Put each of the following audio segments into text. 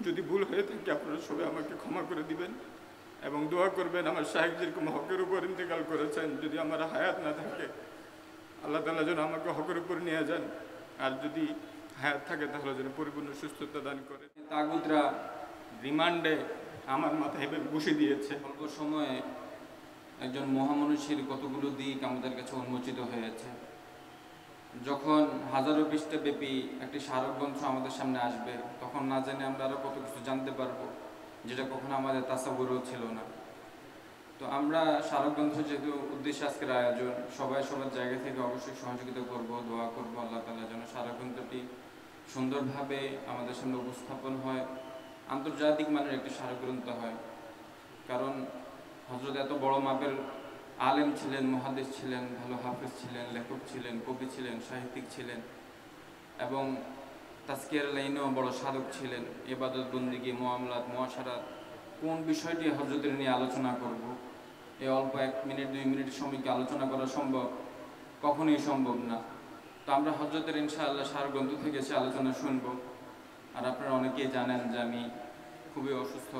যদি ভুল হয়ে থাকে আপনারা সবাই আমাকে ক্ষমা করে দিবেন এবং দোয়া করবেন। আমার শাহেখ যেরকম হকের উপর ইন্তেকাল করেছেন, যদি আমার হায়াত না থাকে আল্লাহ তাআলা যেন আমাকে হকের উপর নিয়ে যান, আর যদি হায়াত থাকে তাহলে যেন পরিপূর্ণ সুস্থতা দান করে। তাগুতরা রিমান্ডে আমার মাথায় এভাবে বসে দিয়েছে। অল্প সময়ে একজন মহামনীষীর কতগুলো দিক আমাদের কাছে উন্মোচিত হয়েছে। যখন হাজারো পৃষ্ঠাব্যাপী একটি স্মারক গ্রন্থ আমাদের সামনে আসবে, তখন না জানি আমরা আরও কত কিছু জানতে পারবো, যেটা কখনো আমাদের তাসাব্বুরেও ছিল না। তো আমরা স্মারক গ্রন্থ যেহেতু উদ্দেশ্যে আজকের আয়োজন, সবাই সবার জায়গা থেকে অবশ্যই সহযোগিতা করব, দোয়া করব আল্লাহ তাআলা যেন স্মারক গ্রন্থটি সুন্দরভাবে আমাদের সামনে উপস্থাপন হয়, আন্তর্জাতিক মানের একটি স্মারক গ্রন্থ হয়। কারণ হযরত এত বড় মাপের আলেম ছিলেন, মুহাদ্দিস ছিলেন, ভালো হাফেজ ছিলেন, লেখক ছিলেন, কবি ছিলেন, সাহিত্যিক ছিলেন এবং তাজকিয়ার লাইনেও বড় সাধক ছিলেন। ইবাদত, বন্দেগী, মুআমালাত, মুআশারাত, কোন বিষয়টি হযরতের নিয়ে আলোচনা করব, এই অল্প 1 মিনিট 2 মিনিট সময়কে আলোচনা করা সম্ভব? কখনোই সম্ভব না। তো আমরা হযরতের ইনশাআল্লাহ স্মারক গ্রন্থ থেকে সে আলোচনা শুনব। আর আপনারা অনেকেই জানেন যে আমি খুবই অসুস্থ।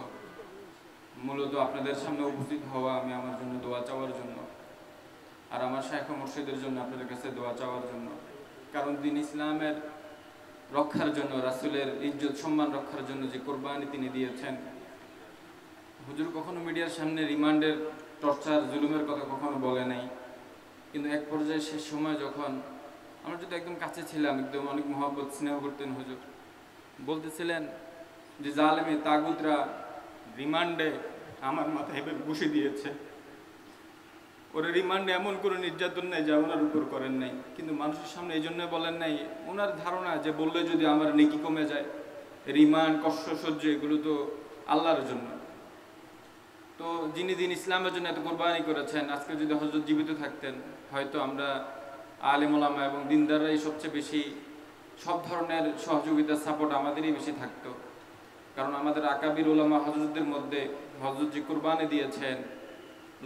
মূলত আপনাদের সামনে উপস্থিত হওয়া আমি আমার জন্য দোয়া চাওয়ার জন্য, আর আমার শাইখ ও মুর্শিদের জন্য আপনাদের কাছে দোয়া চাওয়ার জন্য। কারণ দিন ইসলামের রক্ষার জন্য, রাসূলের ইজ্জত সম্মান রক্ষার জন্য যে কোরবানি তিনি দিয়েছেন, হুজুর কখনো মিডিয়ার সামনে রিমান্ডের, টর্চার, জুলুমের কথা কখনো বলে নাই। কিন্তু এক পর্যায়ে শেষ সময় যখন আমরা যদি একদম কাছে ছিলাম, একদম অনেক মহব্বত স্নেহ করতেন, হুজুর বলতেছিলেন যে জালেমে তাগুতরা রিমান্ডে আমার মাথায় এভাবে বসে দিয়েছে। ওরা রিমান্ডে এমন কোনো নির্যাতন নেই যা ওনার উপর করেন নাই, কিন্তু মানুষের সামনে এই জন্য বলেন নাই, ওনার ধারণা যে বললে যদি আমার নেকি কমে যায়। রিমান্ড, কষ্ট সহ্য এগুলো তো আল্লাহর জন্য। তো যিনি দিন ইসলামের জন্য এত কোরবানি করেছেন, আজকে যদি হযরত জীবিত থাকতেন, হয়তো আমরা আলেম ওলামা এবং দিনদাররাই সবচেয়ে বেশি, সব ধরনের সহযোগিতা, সাপোর্ট আমাদেরই বেশি থাকতো। কারণ আমাদের আকাবির ওলামা হযরতদের মধ্যে হযরত যে কোরবানি দিয়েছেন,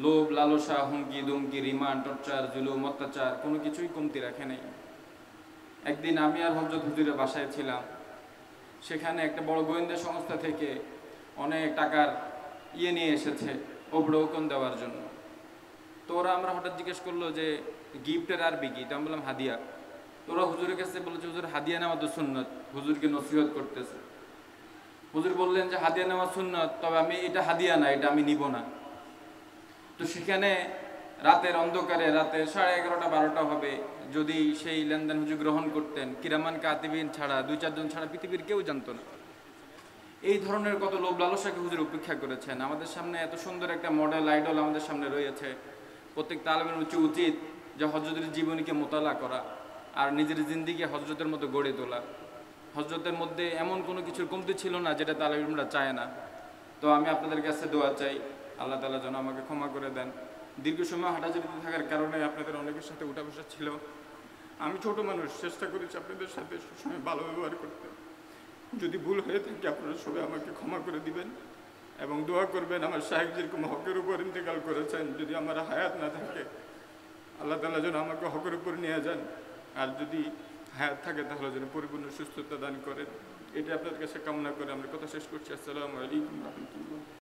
লোভ, লালসা, হুমকি দুমকি, রিমান্ড, টর্চার, জুলুম, অত্যাচার কোনো কিছুই কমতি রাখে নাই। একদিন আমি আর হযরত হুজুরের বাসায় ছিলাম। সেখানে একটা বড় গোয়েন্দা সংস্থা থেকে অনেক টাকার নিয়ে এসেছে অবরোকন দেওয়ার জন্য। তো ওরা আমরা হঠাৎ জিজ্ঞেস করলো যে গিফটের আরবি কি? আমি বললাম হাদিয়া। তো ওরা হুজুরের কাছে বলেছে, হুজুর হাদিয়া নেওয়া তো সুন্নত। হুজুরকে নসিহত করতেছে। হুজুর বললেন যে হাদিয়া নেওয়া সুন্নত, তবে আমি এটা হাদিয়া না, এটা আমি নিব না। তো সেখানে রাতের অন্ধকারে, রাতে 11:30 12টা হবে, যদি সেই লেনদেন হুজুর গ্রহণ করতেন, কিরামান কাতিবিন ছাড়া, 2-4 জন ছাড়া পৃথিবীর কেউ জানতো না। এই ধরনের কত লোভ লালসাকে হুজুর উপেক্ষা করেছেন। আমাদের সামনে এত সুন্দর একটা মডেল, আইডল আমাদের সামনে রয়েছে। প্রত্যেক তালেবের উচিত যে হযরতের জীবনীকে মোতালা করা আর নিজের জিন্দিগি হযরতের মতো গড়ে তোলা। হযরতের মধ্যে এমন কোনো কিছুর কমতি ছিল না যেটা তালেবেরা চায় না। তো আমি আপনাদের কাছে দোয়া চাই, আল্লাহ তাআলা যেন আমাকে ক্ষমা করে দেন। দীর্ঘ সময় হাঁটাচলিতে থাকার কারণে আপনাদের অনেকের সাথে উঠা বসা ছিল। আমি ছোট মানুষ, চেষ্টা করেছি আপনাদের সাথে সবসময় ভালো ব্যবহার করতে। যদি ভুল হয়ে থাকে আপনারা সবাই আমাকে ক্ষমা করে দিবেন এবং দোয়া করবেন। আমার শাহেখ যেরকম হকের উপর ইন্তেকাল করেছেন, যদি আমার হায়াত না থাকে আল্লাহ তাআলা যেন আমাকে হকের উপর নিয়ে যান, আর যদি হায়াত থাকে তাহলে যেন পরিপূর্ণ সুস্থতা দান করেন। এটা আপনাদের কাছে কামনা করে আমরা কথা শেষ করছি। আসসালামু আলাইকুম ওয়া রাহমাতুল্লাহ।